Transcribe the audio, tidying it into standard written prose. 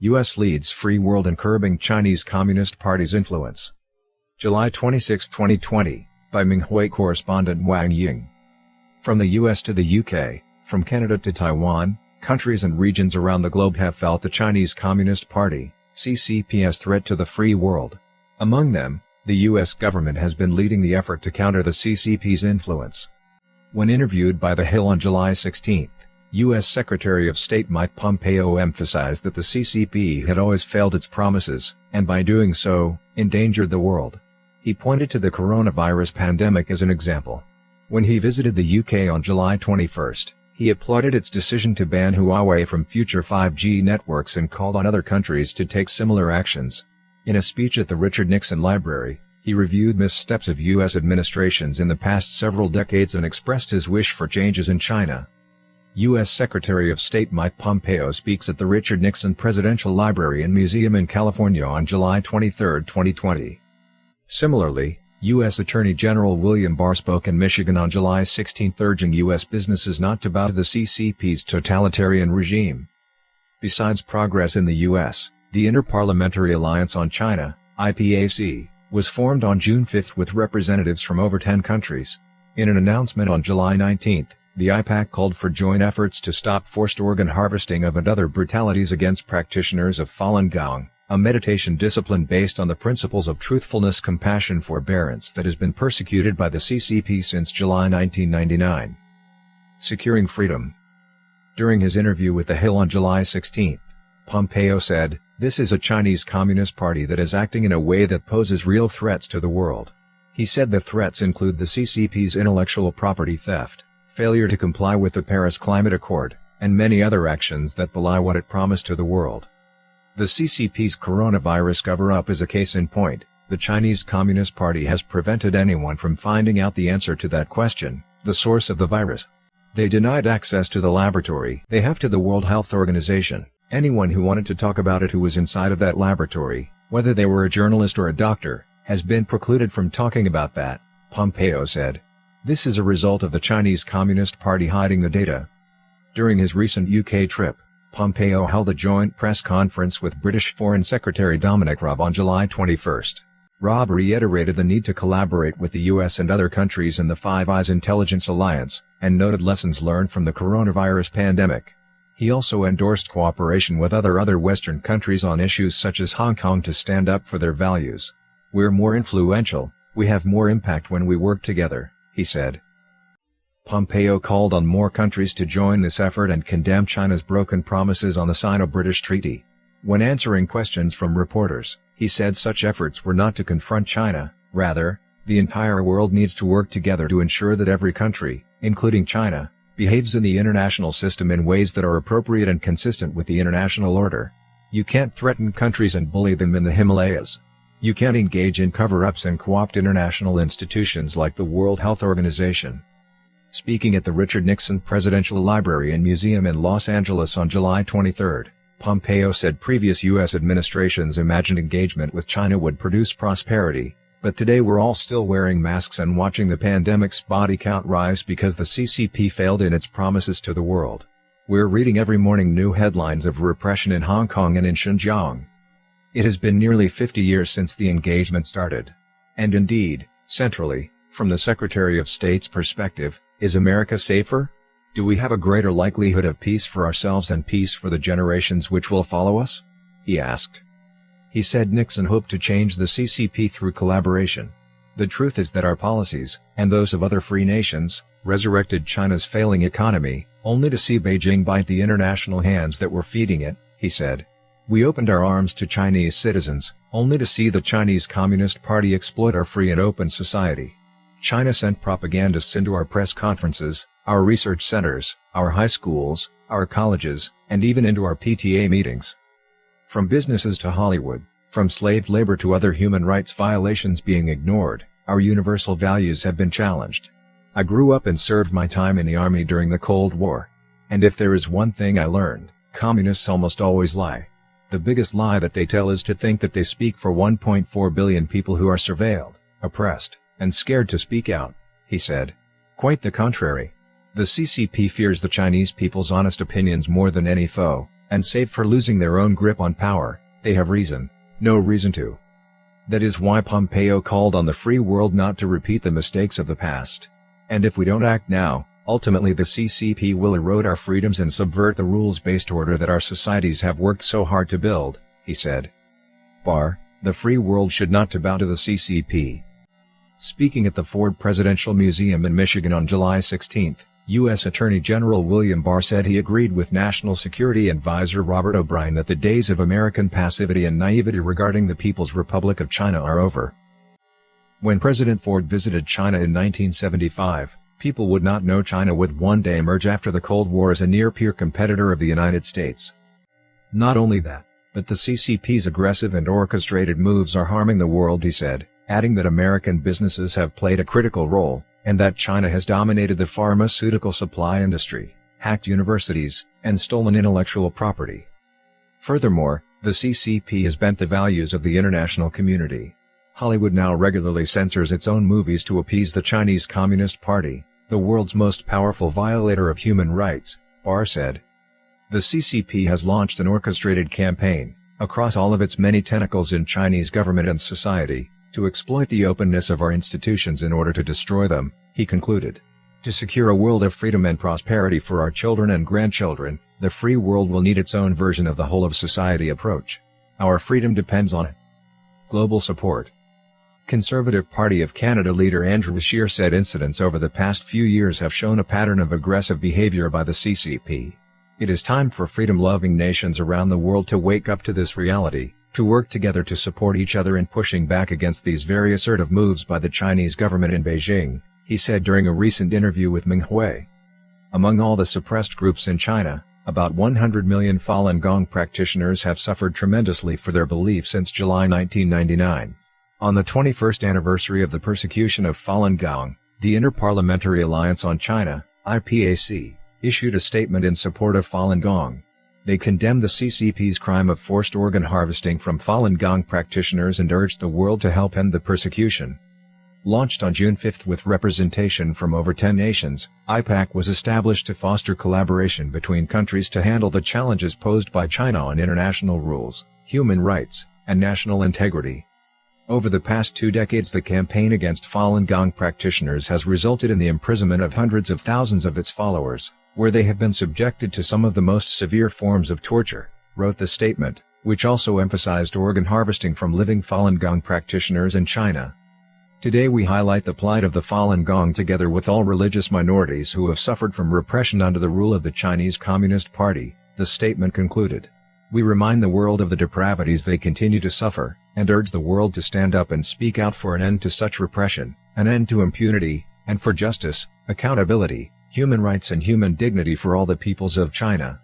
U.S. leads free world in curbing Chinese Communist Party's influence. July 26, 2020, by Minghui correspondent Wang Ying. From the U.S. to the U.K., from Canada to Taiwan, countries and regions around the globe have felt the Chinese Communist Party, CCP's threat to the free world. Among them, the U.S. government has been leading the effort to counter the CCP's influence. When interviewed by The Hill on July 16, U.S. Secretary of State Mike Pompeo emphasized that the CCP had always failed its promises, and by doing so, endangered the world. He pointed to the coronavirus pandemic as an example. When he visited the UK on July 21, he applauded its decision to ban Huawei from future 5G networks and called on other countries to take similar actions. In a speech at the Richard Nixon Library, he reviewed missteps of U.S. administrations in the past several decades and expressed his wish for changes in China. U.S. Secretary of State Mike Pompeo speaks at the Richard Nixon Presidential Library and Museum in California on July 23, 2020. Similarly, U.S. Attorney General William Barr spoke in Michigan on July 16, urging U.S. businesses not to bow to the CCP's totalitarian regime. Besides progress in the U.S., the Inter-Parliamentary Alliance on China, IPAC, was formed on June 5 with representatives from over 10 countries. In an announcement on July 19, the IPAC called for joint efforts to stop forced organ harvesting and other brutalities against practitioners of Falun Gong, a meditation discipline based on the principles of truthfulness, compassion, forbearance that has been persecuted by the CCP since July 1999. Securing freedom. During his interview with The Hill on July 16, Pompeo said, "This is a Chinese Communist Party that is acting in a way that poses real threats to the world." He said the threats include the CCP's intellectual property theft, failure to comply with the Paris Climate Accord, and many other actions that belie what it promised to the world. The CCP's coronavirus cover-up is a case in point. The Chinese Communist Party has prevented anyone from finding out the answer to that question, the source of the virus. They denied access to the laboratory they have to the World Health Organization. Anyone who wanted to talk about it who was inside of that laboratory, whether they were a journalist or a doctor, has been precluded from talking about that, Pompeo said. This is a result of the Chinese Communist Party hiding the data. During his recent UK trip, Pompeo held a joint press conference with British Foreign Secretary Dominic Raab on July 21. Raab reiterated the need to collaborate with the US and other countries in the Five Eyes Intelligence Alliance, and noted lessons learned from the coronavirus pandemic. He also endorsed cooperation with other Western countries on issues such as Hong Kong to stand up for their values. "We're more influential, we have more impact when we work together," he said. Pompeo called on more countries to join this effort and condemned China's broken promises on the Sino-British Treaty. When answering questions from reporters, he said such efforts were not to confront China, rather, the entire world needs to work together to ensure that every country, including China, behaves in the international system in ways that are appropriate and consistent with the international order. You can't threaten countries and bully them in the Himalayas. You can't engage in cover-ups and co-opt international institutions like the World Health Organization. Speaking at the Richard Nixon Presidential Library and Museum in Los Angeles on July 23, Pompeo said previous U.S. administrations imagined engagement with China would produce prosperity, but today we're all still wearing masks and watching the pandemic's body count rise because the CCP failed in its promises to the world. We're reading every morning new headlines of repression in Hong Kong and in Xinjiang. It has been nearly 50 years since the engagement started. And indeed, centrally, from the Secretary of State's perspective, is America safer? Do we have a greater likelihood of peace for ourselves and peace for the generations which will follow us? He asked. He said Nixon hoped to change the CCP through collaboration. The truth is that our policies, and those of other free nations, resurrected China's failing economy, only to see Beijing bite the international hands that were feeding it, he said. We opened our arms to Chinese citizens, only to see the Chinese Communist Party exploit our free and open society. China sent propagandists into our press conferences, our research centers, our high schools, our colleges, and even into our PTA meetings. From businesses to Hollywood, from slave labor to other human rights violations being ignored, our universal values have been challenged. I grew up and served my time in the army during the Cold War. And if there is one thing I learned, communists almost always lie. The biggest lie that they tell is to think that they speak for 1.4 billion people who are surveilled, oppressed, and scared to speak out, he said. Quite the contrary. The CCP fears the Chinese people's honest opinions more than any foe, and save for losing their own grip on power, they have no reason to. That is why Pompeo called on the free world not to repeat the mistakes of the past. And if we don't act now, ultimately the CCP will erode our freedoms and subvert the rules-based order that our societies have worked so hard to build, he said. The free world should not bow to the CCP. Speaking at the Ford Presidential Museum in Michigan on July 16, U.S. Attorney General William Barr said he agreed with National Security Advisor Robert O'Brien that the days of American passivity and naivety regarding the People's Republic of China are over. When President Ford visited China in 1975, people would not know China would one day emerge after the Cold War as a near-peer competitor of the United States. Not only that, but the CCP's aggressive and orchestrated moves are harming the world, he said, adding that American businesses have played a critical role, and that China has dominated the pharmaceutical supply industry, hacked universities, and stolen intellectual property. Furthermore, the CCP has bent the values of the international community. Hollywood now regularly censors its own movies to appease the Chinese Communist Party, the world's most powerful violator of human rights, Barr said. The CCP has launched an orchestrated campaign, across all of its many tentacles in Chinese government and society, to exploit the openness of our institutions in order to destroy them, he concluded. To secure a world of freedom and prosperity for our children and grandchildren, the free world will need its own version of the whole of society approach. Our freedom depends on it. Global support. Conservative Party of Canada leader Andrew Scheer said incidents over the past few years have shown a pattern of aggressive behavior by the CCP. It is time for freedom-loving nations around the world to wake up to this reality, to work together to support each other in pushing back against these very assertive moves by the Chinese government in Beijing, he said during a recent interview with Ming Hui. Among all the suppressed groups in China, about 100 million Falun Gong practitioners have suffered tremendously for their belief since July 1999. On the 21st anniversary of the persecution of Falun Gong, the Inter-Parliamentary Alliance on China, IPAC, issued a statement in support of Falun Gong. They condemned the CCP's crime of forced organ harvesting from Falun Gong practitioners and urged the world to help end the persecution. Launched on June 5 with representation from over 10 nations, IPAC was established to foster collaboration between countries to handle the challenges posed by China on international rules, human rights, and national integrity. Over the past 2 decades, the campaign against Falun Gong practitioners has resulted in the imprisonment of hundreds of thousands of its followers, where they have been subjected to some of the most severe forms of torture, wrote the statement, which also emphasized organ harvesting from living Falun Gong practitioners in China. Today we highlight the plight of the Falun Gong together with all religious minorities who have suffered from repression under the rule of the Chinese Communist Party, the statement concluded. We remind the world of the depravities they continue to suffer, and urge the world to stand up and speak out for an end to such repression, an end to impunity, and for justice, accountability, human rights and human dignity for all the peoples of China.